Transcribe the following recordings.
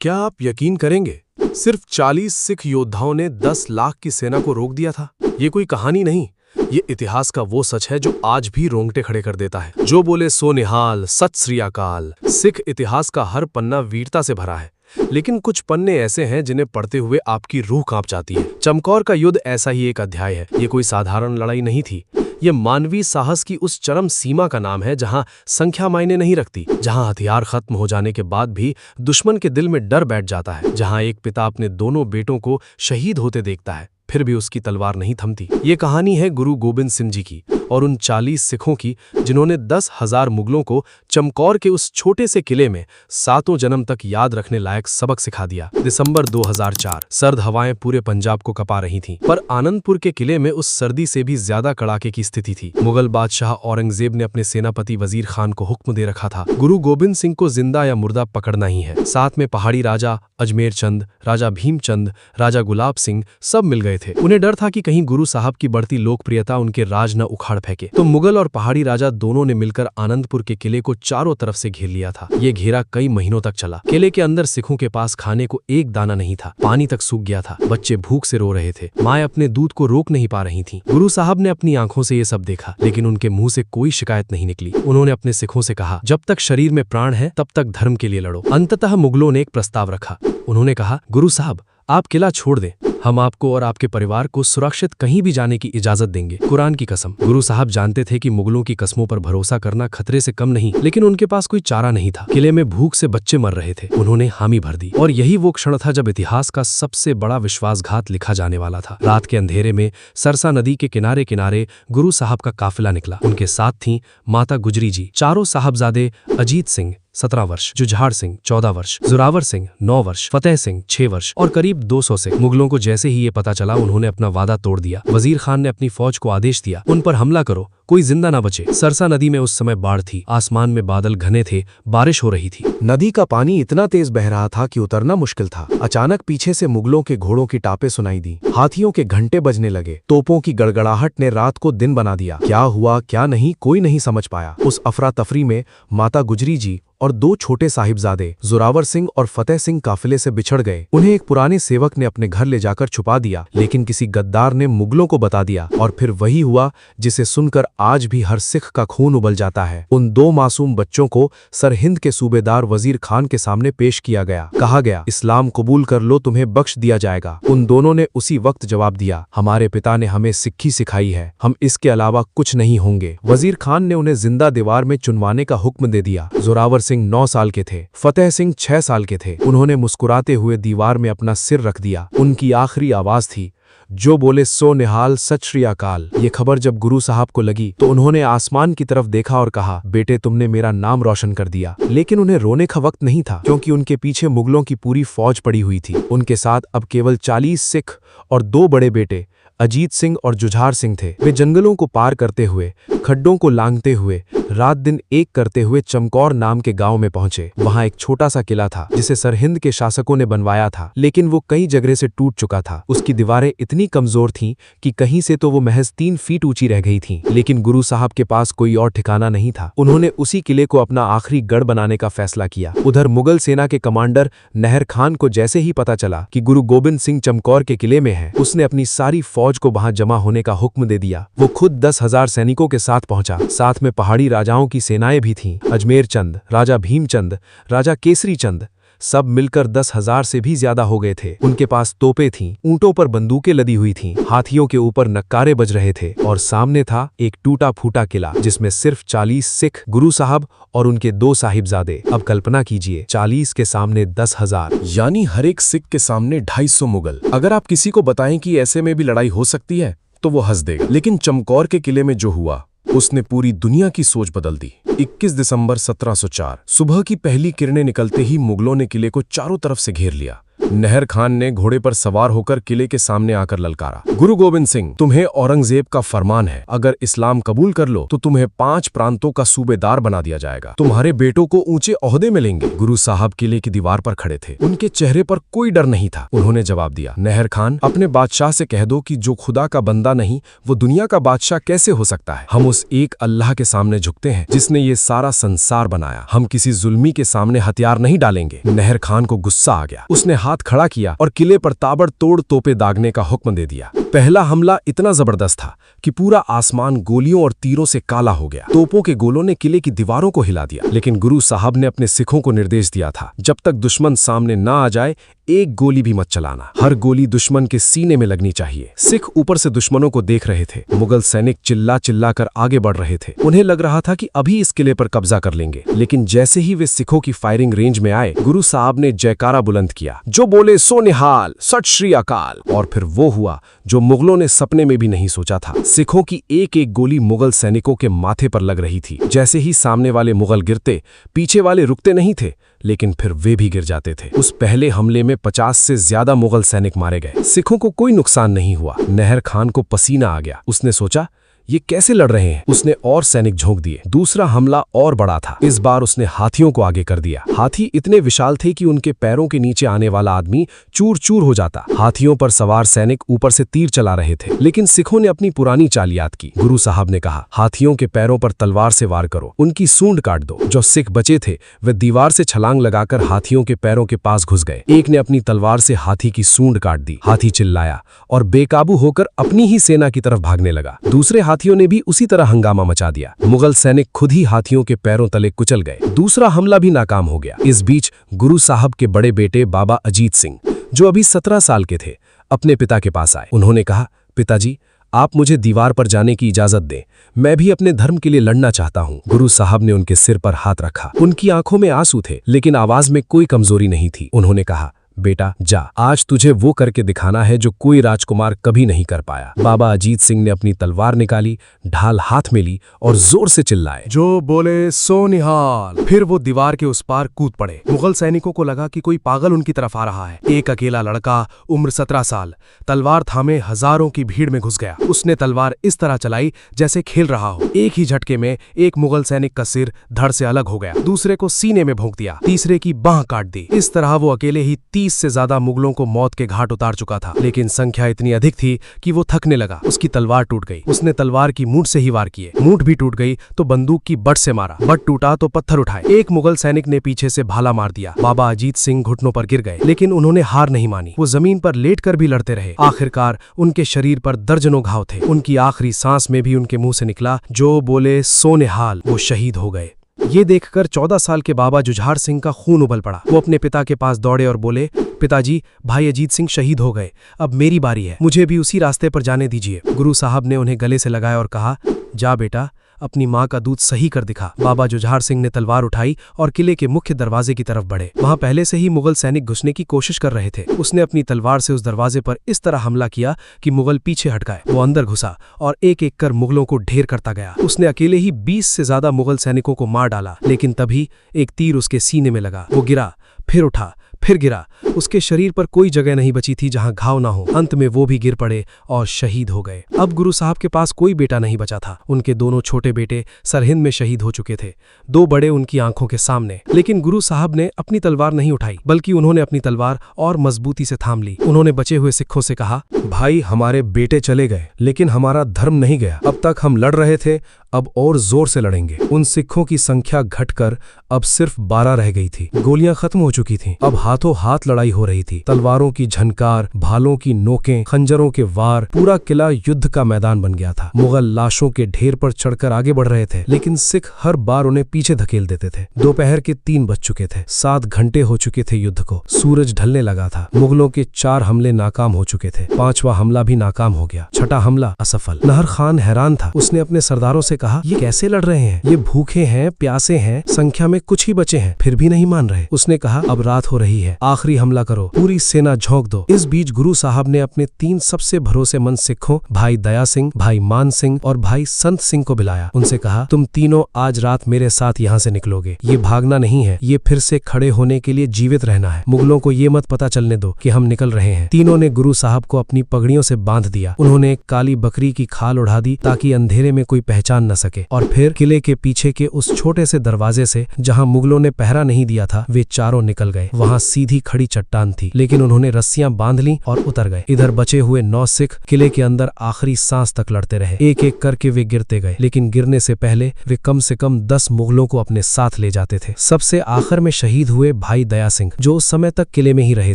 क्या आप यकीन करेंगे, सिर्फ 40 सिख योद्धाओं ने 10 लाख की सेना को रोक दिया था। ये कोई कहानी नहीं, ये इतिहास का वो सच है जो आज भी रोंगटे खड़े कर देता है। जो बोले सो निहाल, सत श्री अकाल। सिख इतिहास का हर पन्ना वीरता से भरा है, लेकिन कुछ पन्ने ऐसे हैं जिन्हें पढ़ते हुए आपकी रूह कांप जाती है। चमकौर का युद्ध ऐसा ही एक अध्याय है। ये कोई साधारण लड़ाई नहीं थी, ये मानवीय साहस की उस चरम सीमा का नाम है जहां संख्या मायने नहीं रखती, जहां हथियार खत्म हो जाने के बाद भी दुश्मन के दिल में डर बैठ जाता है, जहां एक पिता अपने दोनों बेटों को शहीद होते देखता है, फिर भी उसकी तलवार नहीं थमती। ये कहानी है गुरु गोबिंद सिंह जी की और उन 40 सिखों की जिन्होंने 10,000 मुगलों को चमकौर के उस छोटे से किले में सातों जन्म तक याद रखने लायक सबक सिखा दिया। दिसंबर 2004, सर्द हवाएं पूरे पंजाब को कपा रही थीं, पर आनंदपुर के किले में उस सर्दी से भी ज्यादा कड़ाके की स्थिति थी। मुगल बादशाह औरंगजेब ने अपने सेनापति वजीर खान को हुक्म दे रखा था, गुरु गोबिंद सिंह को जिंदा या मुर्दा पकड़ना ही है। साथ में पहाड़ी राजा अजमेर चंद, राजा भीमचंद, राजा गुलाब सिंह सब मिल गए थे। उन्हें डर था कि कहीं गुरु साहब की बढ़ती लोकप्रियता उनके राज न उखाड़ फेंके। तो मुगल और पहाड़ी राजा दोनों ने मिलकर आनंदपुर के किले को चारों तरफ से घेर लिया था। ये घेरा कई महीनों तक चला। किले के अंदर सिखों के पास खाने को एक दाना नहीं था, पानी तक सूख गया था, बच्चे भूख से रो रहे थे, माएं अपने दूध को रोक नहीं पा रही थीं। गुरु साहब ने अपनी आंखों से ये सब देखा, लेकिन उनके मुंह से कोई शिकायत नहीं निकली। उन्होंने अपने सिखों से कहा, जब तक शरीर में प्राण है तब तक धर्म के लिए लड़ो। अंततः मुगलों ने एक प्रस्ताव रखा। उन्होंने कहा, गुरु साहब आप किला छोड़ दें, हम आपको और आपके परिवार को सुरक्षित कहीं भी जाने की इजाजत देंगे, कुरान की कसम। गुरु साहब जानते थे कि मुगलों की कस्मों पर भरोसा करना खतरे से कम नहीं, लेकिन उनके पास कोई चारा नहीं था। किले में भूख से बच्चे मर रहे थे, उन्होंने हामी भर दी। और यही वो क्षण था जब इतिहास का सबसे बड़ा विश्वासघात लिखा जाने वाला था। रात के अंधेरे में सरसा नदी के किनारे किनारे गुरु साहब का काफिला निकला। उनके साथ थीं माता गुजरी जी, चारों साहबजादे अजीत सिंह 17 वर्ष, जुझार सिंह 14 वर्ष, जोरावर सिंह 9 वर्ष, फतेह सिंह 6 वर्ष और करीब 200 सिख। मुगलों को जैसे ही ये पता चला, उन्होंने अपना वादा तोड़ दिया। वजीर खान ने अपनी फौज को आदेश दिया, उन पर हमला करो, कोई जिंदा ना बचे। सरसा नदी में उस समय बाढ़ थी, आसमान में बादल घने थे, बारिश हो रही थी। नदी का पानी इतना तेज बह रहा था कि उतरना मुश्किल था। अचानक पीछे से मुगलों के घोड़ों की टापें सुनाई दी, हाथियों के घंटे बजने लगे, तोपों की गड़गड़ाहट ने रात को दिन बना दिया। क्या हुआ क्या नहीं कोई नहीं समझ पाया। उस अफरा तफरी में माता गुजरी जी और 2 छोटे साहिबजादे जोरावर सिंह और फतेह सिंह काफिले से बिछड़ गए। उन्हें एक पुराने सेवक ने अपने घर ले जाकर छुपा दिया, लेकिन किसी गद्दार ने मुगलों को बता दिया और फिर वही हुआ जिसे सुनकर आज भी हर सिख का खून उबल जाता है। उन 2 मासूम बच्चों को सरहिंद के सूबेदार वजीर खान के सामने पेश किया गया। कहा गया, इस्लाम कबूल कर लो, तुम्हें बख्श दिया जाएगा। उन दोनों ने उसी वक्त जवाब दिया, हमारे पिता ने हमें सिक्खी सिखाई है, हम इसके अलावा कुछ नहीं होंगे। वजीर खान ने उन्हें जिंदा दीवार में चुनवाने का हुक्म दे दिया। जोरावर सिंह 9 साल के थे, फतेह सिंह 6 साल के थे। उन्होंने मुस्कुराते हुए दीवार में अपना सिर रख दिया। उनकी आखिरी आवाज थी, जो बोले सो निहाल, सत श्री अकाल। ये खबर जब गुरु साहब को लगी तो उन्होंने आसमान की तरफ देखा और कहा, बेटे तुमने मेरा नाम रोशन कर दिया। लेकिन उन्हें रोने का वक्त नहीं था, क्योंकि उनके पीछे मुगलों की पूरी फौज पड़ी हुई थी। उनके साथ अब केवल 40 सिख और 2 बड़े बेटे अजीत सिंह और जुझार सिंह थे। वे जंगलों को पार करते हुए, खड्डों को लांघते हुए, रात दिन एक करते हुए चमकौर नाम के गांव में पहुंचे। वहां एक छोटा सा किला था जिसे सरहिंद के शासकों ने बनवाया था, लेकिन वो कई जगह से टूट चुका था। उसकी दीवारें इतनी कमजोर थीं कि कहीं से तो वो महज 3 फीट ऊंची रह गई थीं। लेकिन गुरु साहब के पास कोई और ठिकाना नहीं था। उन्होंने उसी किले को अपना आखिरी गढ़ बनाने का फैसला किया। उधर मुगल सेना के कमांडर नहर खान को जैसे ही पता चला कि गुरु गोबिंद सिंह चमकौर के किले में है, उसने अपनी सारी फौज को वहां जमा होने का हुक्म दे दिया। वो खुद 10,000 सैनिकों के साथ पहुंचा। साथ में पहाड़ी राजाओं की सेनाएं भी थीं। अजमेर चंद, राजा भीमचंद, राजा केसरी चंद, सब मिलकर 10,000 से भी ज्यादा हो गए थे। उनके पास तोपें थीं, ऊंटों पर बंदूकें लदी हुई थीं, हाथियों के ऊपर नक्कारे बज रहे थे और सामने था एक टूटा फूटा किला जिसमें सिर्फ 40 सिख, गुरु साहब और उनके 2 साहिबजादे। अब कल्पना कीजिए, 40 के सामने 10,000, यानी हर एक सिख के सामने 250 मुगल। अगर आप किसी को बताएं कि ऐसे में भी लड़ाई हो सकती है तो वो हंस देगा। लेकिन चमकौर के किले में जो हुआ उसने पूरी दुनिया की सोच बदल दी। 21 दिसंबर 1704 सुबह की पहली किरणें निकलते ही मुगलों ने किले को चारों तरफ से घेर लिया। नहर खान ने घोड़े पर सवार होकर किले के सामने आकर ललकारा, गुरु गोविंद सिंह, तुम्हें औरंगजेब का फरमान है, अगर इस्लाम कबूल कर लो तो तुम्हें 5 प्रांतों का सूबेदार बना दिया जाएगा, तुम्हारे बेटों को ऊंचे ओहदे मिलेंगे। गुरु साहब किले की दीवार पर खड़े थे, उनके चेहरे पर कोई डर नहीं था। उन्होंने जवाब दिया, नहर खान, अपने बादशाह से कह दो कि जो खुदा का बंदा नहीं वो दुनिया का बादशाह कैसे हो सकता है। हम उस एक अल्लाह के सामने झुकते हैं जिसने ये सारा संसार बनाया, हम किसी जुल्मी के सामने हथियार नहीं डालेंगे। नहर खान को गुस्सा आ गया, उसने हाथ खड़ा किया और किले पर ताबड़तोड़ तोपे दागने का हुक्म दे दिया। पहला हमला इतना जबरदस्त था कि पूरा आसमान गोलियों और तीरों से काला हो गया। तोपों के गोलों ने किले की दीवारों को हिला दिया, लेकिन गुरु साहब ने अपने सिखों को निर्देश दिया था, जब तक दुश्मन सामने ना आ जाए एक गोली भी मत चलाना, हर गोली दुश्मन के सीने में लगनी चाहिए। सिख ऊपर से दुश्मनों को देख रहे थे। मुगल सैनिक चिल्ला चिल्ला कर आगे बढ़ रहे थे। उन्हें लग रहा था कि अभी इस किले पर कब्जा कर लेंगे, लेकिन जैसे ही वे सिखों की फायरिंग रेंज में आए, गुरु साहब ने जयकारा बुलंद किया, जो बोले सो निहाल, सत श्री अकाल। और फिर वो हुआ जो मुगलों ने सपने में भी नहीं सोचा था। सिखों की एक एक गोली मुगल सैनिकों के माथे पर लग रही थी। जैसे ही सामने वाले मुगल गिरते, पीछे वाले रुकते नहीं थे, लेकिन फिर वे भी गिर जाते थे। उस पहले हमले में 50 से ज्यादा मुगल सैनिक मारे गए। सिखों को कोई नुकसान नहीं हुआ। नहर खान को पसीना आ गया। उसने सोचा, ये कैसे लड़ रहे हैं। उसने और सैनिक झोंक दिए। दूसरा हमला और बड़ा था। इस बार उसने हाथियों को आगे कर दिया। हाथी इतने विशाल थे कि उनके पैरों के नीचे आने वाला आदमी चूर चूर हो जाता। हाथियों पर सवार सैनिक ऊपर से तीर चला रहे थे, लेकिन सिखों ने अपनी पुरानी चाल याद की। गुरु साहब ने कहा, हाथियों के पैरों पर तलवार से वार करो, उनकी सूंड काट दो। जो सिख बचे थे वे दीवार से छलांग लगाकर हाथियों के पैरों के पास घुस गए। एक ने अपनी तलवार से हाथी की सूंड काट दी। हाथी चिल्लाया और बेकाबू होकर अपनी ही सेना की तरफ भागने लगा। दूसरे हाथियों ने भी उसी तरह हंगामा मचा दिया। मुगल सैनिक खुद ही हाथियों के पैरों तले कुचल गए। दूसरा हमला भी नाकाम हो गया। इस बीच गुरु साहब के बड़े बेटे बाबा अजीत सिंह, जो अभी 17 साल के थे, अपने पिता के पास आए। उन्होंने कहा, पिताजी, आप मुझे दीवार पर जाने की इजाजत दें, मैं भी अपने धर्म के लिए लड़ना चाहता हूं। गुरु साहब ने उनके सिर पर हाथ रखा। उनकी आंखों में आंसू थे, लेकिन आवाज में कोई कमजोरी नहीं थी। उन्होंने कहा, बेटा जा, आज तुझे वो करके दिखाना है जो कोई राजकुमार कभी नहीं कर पाया। बाबा अजीत सिंह ने अपनी तलवार निकाली, ढाल हाथ में ली और जोर से चिल्लाए, जो बोले सो निहाल। फिर वो दीवार के उस पार कूद पड़े। मुगल सैनिकों को लगा कि कोई पागल उनकी तरफ आ रहा है। एक अकेला लड़का, उम्र 17 साल, तलवार थामे हजारों की भीड़ में घुस गया। उसने तलवार इस तरह चलाई जैसे खेल रहा हो। एक ही झटके में एक मुगल सैनिक का सिर धड़ से अलग हो गया, दूसरे को सीने में भोंक दिया, तीसरे की बांह काट दी। इस तरह वो अकेले ही 30 से ज्यादा मुगलों को मौत के घाट उतार चुका था, लेकिन संख्या इतनी अधिक थी कि वो थकने लगा। उसकी तलवार टूट गई। उसने तलवार की मूठ से ही वार किए। मूठ भी टूट गई तो बंदूक की बट से मारा। बट टूटा तो पत्थर उठाए। एक मुगल सैनिक ने पीछे से भाला मार दिया। बाबा अजीत सिंह घुटनों पर गिर गए, लेकिन उन्होंने हार नहीं मानी। वो जमीन पर लेटकर भी लड़ते रहे। आखिरकार उनके शरीर पर दर्जनों घाव थे। उनकी आखिरी सांस में भी उनके मुंह से निकला, जो बोले सो निहाल। वो शहीद हो गए। ये देखकर 14 साल के बाबा जुझार सिंह का खून उबल पड़ा। वो अपने पिता के पास दौड़े और बोले, पिताजी, भाई अजीत सिंह शहीद हो गए, अब मेरी बारी है, मुझे भी उसी रास्ते पर जाने दीजिए। गुरु साहब ने उन्हें गले से लगाया और कहा, जा बेटा, अपनी माँ का दूध सही कर दिखा। बाबा जुझार सिंह ने तलवार उठाई और किले के मुख्य दरवाजे की तरफ बढ़े। वहां पहले से ही मुगल सैनिक घुसने की कोशिश कर रहे थे। उसने अपनी तलवार से उस दरवाजे पर इस तरह हमला किया कि मुगल पीछे हट गए। वो अंदर घुसा और एक एक कर मुगलों को ढेर करता गया। उसने अकेले ही 20 से ज्यादा मुगल सैनिकों को मार डाला, लेकिन तभी एक तीर उसके सीने में लगा। वो गिरा, फिर उठा, फिर गिरा। उसके शरीर पर कोई जगह नहीं बची थी जहां घाव ना हो। अंत में वो भी गिर पड़े और शहीद हो गए। अब गुरु साहब के पास कोई बेटा नहीं बचा था। उनके दोनों छोटे बेटे सरहिंद में शहीद हो चुके थे, 2 बड़े उनकी आंखों के सामने। लेकिन गुरु साहब ने अपनी तलवार नहीं उठाई, बल्कि उन्होंने अपनी तलवार और मजबूती से थाम ली। उन्होंने बचे हुए सिखों से कहा, भाई, हमारे बेटे चले गए, लेकिन हमारा धर्म नहीं गया। अब तक हम लड़ रहे थे, अब और जोर से लड़ेंगे। उन सिखों की संख्या घटकर अब सिर्फ 12 रह गई थी। गोलियां खत्म हो चुकी थीं। अब हाथों हाथ लड़ाई हो रही थी। तलवारों की झनकार, भालों की नोकें, खंजरों के वार, पूरा किला युद्ध का मैदान बन गया था। मुगल लाशों के ढेर पर चढ़कर आगे बढ़ रहे थे, लेकिन सिख हर बार उन्हें पीछे धकेल देते थे। दोपहर के 3 बज चुके थे। 7 घंटे हो चुके थे युद्ध को। सूरज ढलने लगा था। मुगलों के 4 हमले नाकाम हो चुके थे। 5वां हमला भी नाकाम हो गया। 6ठा हमला असफल। नहर खान हैरान था। उसने अपने सरदारों से कहा, ये कैसे लड़ रहे हैं? ये भूखे हैं, प्यासे हैं, संख्या में कुछ ही बचे हैं, फिर भी नहीं मान रहे। उसने कहा, अब रात हो रही है, आखिरी हमला करो, पूरी सेना झोंक दो। इस बीच गुरु साहब ने अपने 3 सबसे भरोसेमंद सिखों, भाई दया सिंह, भाई मान सिंह और भाई संत सिंह को बुलाया। उनसे कहा, तुम तीनों आज रात मेरे साथ यहाँ से निकलोगे। ये भागना नहीं है, ये फिर से खड़े होने के लिए जीवित रहना है। मुगलों को ये मत पता चलने दो कि हम निकल रहे हैं। तीनों ने गुरु साहब को अपनी पगड़ियों से बांध दिया। उन्होंने एक काली बकरी की खाल उड़ा दी ताकि अंधेरे में कोई पहचान न सके, और फिर किले के पीछे के उस छोटे से दरवाजे से, जहां मुगलों ने पहरा नहीं दिया था, वे चारों निकल गए। वहां सीधी खड़ी चट्टान थी, लेकिन उन्होंने रस्सियां बांध ली और उतर गए। इधर बचे हुए 9 सिख किले के अंदर आखिरी सांस तक लड़ते रहे। एक एक करके वे गिरते गए, लेकिन गिरने से पहले वे कम से कम 10 मुगलों को अपने साथ ले जाते थे। सबसे आखिर में शहीद हुए भाई दया सिंह, जो उस समय तक किले में ही रहे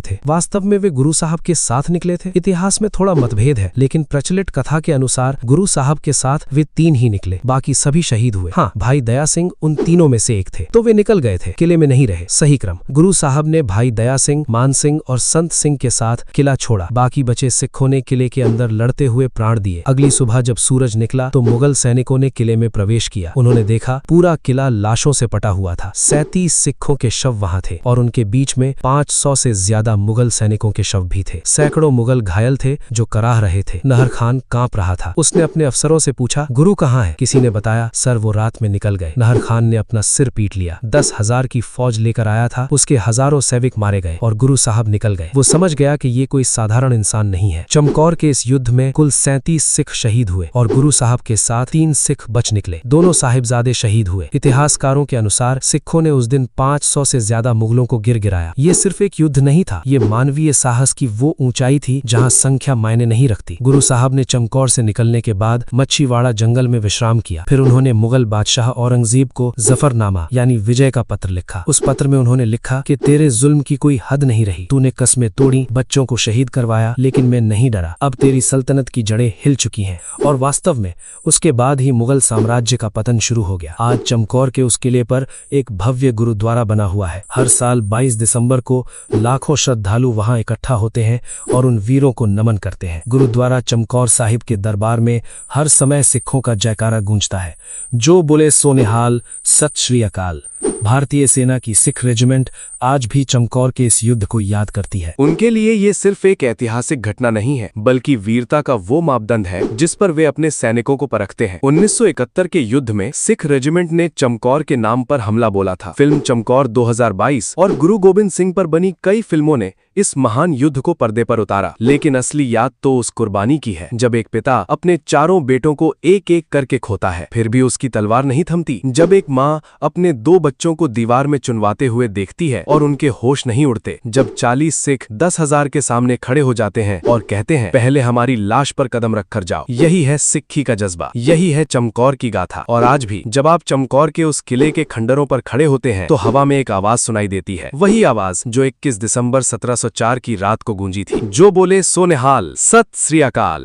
थे। वास्तव में वे गुरु साहब के साथ निकले थे। इतिहास में थोड़ा मतभेद है, लेकिन प्रचलित कथा के अनुसार गुरु साहब के साथ वे 3 ही निकले, बाकी सभी शहीद हुए। हाँ, भाई दया सिंह उन तीनों में से एक थे, तो वे निकल गए थे, किले में नहीं रहे। सही क्रम। गुरु साहब ने भाई दया सिंह, मान सिंह और संत सिंह के साथ किला छोड़ा। बाकी बचे सिखों ने किले के अंदर लड़ते हुए प्राण दिए। अगली सुबह जब सूरज निकला तो मुगल सैनिकों ने किले में प्रवेश किया। उन्होंने देखा पूरा किला लाशों से पटा हुआ था। 37 सिखों के शव वहां थे और उनके बीच में 500 से ज्यादा मुगल सैनिकों के शव भी थे। सैकड़ों मुगल घायल थे जो कराह रहे थे। नहर खान कांप रहा था। उसने अपने अफसरों से पूछा, गुरु कहाँ है? किसी ने बताया, सर वो रात में निकल गए। नहर खान ने अपना सिर पीट लिया। 10,000 की फौज लेकर आया था, उसके हजारों सैनिक मारे गए और गुरु साहब निकल गए। वो समझ गया कि ये कोई साधारण इंसान नहीं है। चमकौर के इस युद्ध में कुल 37 सिख शहीद हुए और गुरु साहब के साथ 3 सिख बच निकले। दोनों साहिबजादे शहीद हुए। इतिहासकारों के अनुसार सिखों ने उस दिन 500 से ज्यादा मुगलों को गिर गिराया। ये सिर्फ एक युद्ध नहीं था, ये मानवीय साहस की वो ऊंचाई थी जहां संख्या मायने नहीं रखती। गुरु साहब ने चमकौर से निकलने के बाद मच्छीवाड़ा जंगल में विश्राम किया। फिर उन्होंने मुगल बादशाह औरंगजेब को जफरनामा यानी विजय का पत्र लिखा। उस पत्र में उन्होंने लिखा कि तेरे जुल्म की कोई हद नहीं रही। तूने कस्में तोड़ी, बच्चों को शहीद करवाया, लेकिन मैं नहीं डरा। अब तेरी सल्तनत की जड़ें हिल चुकी हैं। और वास्तव में उसके बाद ही मुगल साम्राज्य का पतन शुरू हो गया। आज चमकौर के उस किले पर एक भव्य गुरुद्वारा बना हुआ है। हर साल 22 दिसंबर को लाखों श्रद्धालु वहां इकट्ठा होते हैं और उन वीरों को नमन करते हैं। गुरुद्वारा चमकौर साहिब के दरबार में हर समय सिखों का जयकारा गूंजता है। जो बोले सो निहाल, सत श्री अकाल। भारतीय सेना की सिख रेजिमेंट आज भी चमकौर के इस युद्ध को याद करती है। उनके लिए ये सिर्फ एक ऐतिहासिक घटना नहीं है, बल्कि वीरता का वो मापदंड है जिस पर वे अपने सैनिकों को परखते हैं। 1971 के युद्ध में सिख रेजिमेंट ने चमकौर के नाम पर हमला बोला था। फिल्म चमकौर 2022 और गुरु गोबिंद सिंह पर बनी कई फिल्मों ने इस महान युद्ध को पर्दे पर उतारा, लेकिन असली याद तो उस कुर्बानी की है जब एक पिता अपने चारों बेटों को एक एक करके खोता है, फिर भी उसकी तलवार नहीं थमती। जब एक माँ अपने 2 बच्चों को दीवार में चुनवाते हुए देखती है और उनके होश नहीं उड़ते। जब 40 सिख 10,000 के सामने खड़े हो जाते हैं और कहते हैं, पहले हमारी लाश पर कदम रखकर जाओ। यही है सिक्खी का जज्बा, यही है चमकौर की गाथा। और आज भी जब आप चमकौर के उस किले के खंडरों पर खड़े होते हैं तो हवा में एक आवाज सुनाई देती है, वही आवाज जो 21 दिसंबर 1704 की रात को गूंजी थी। जो बोले सो निहाल, सत श्री अकाल।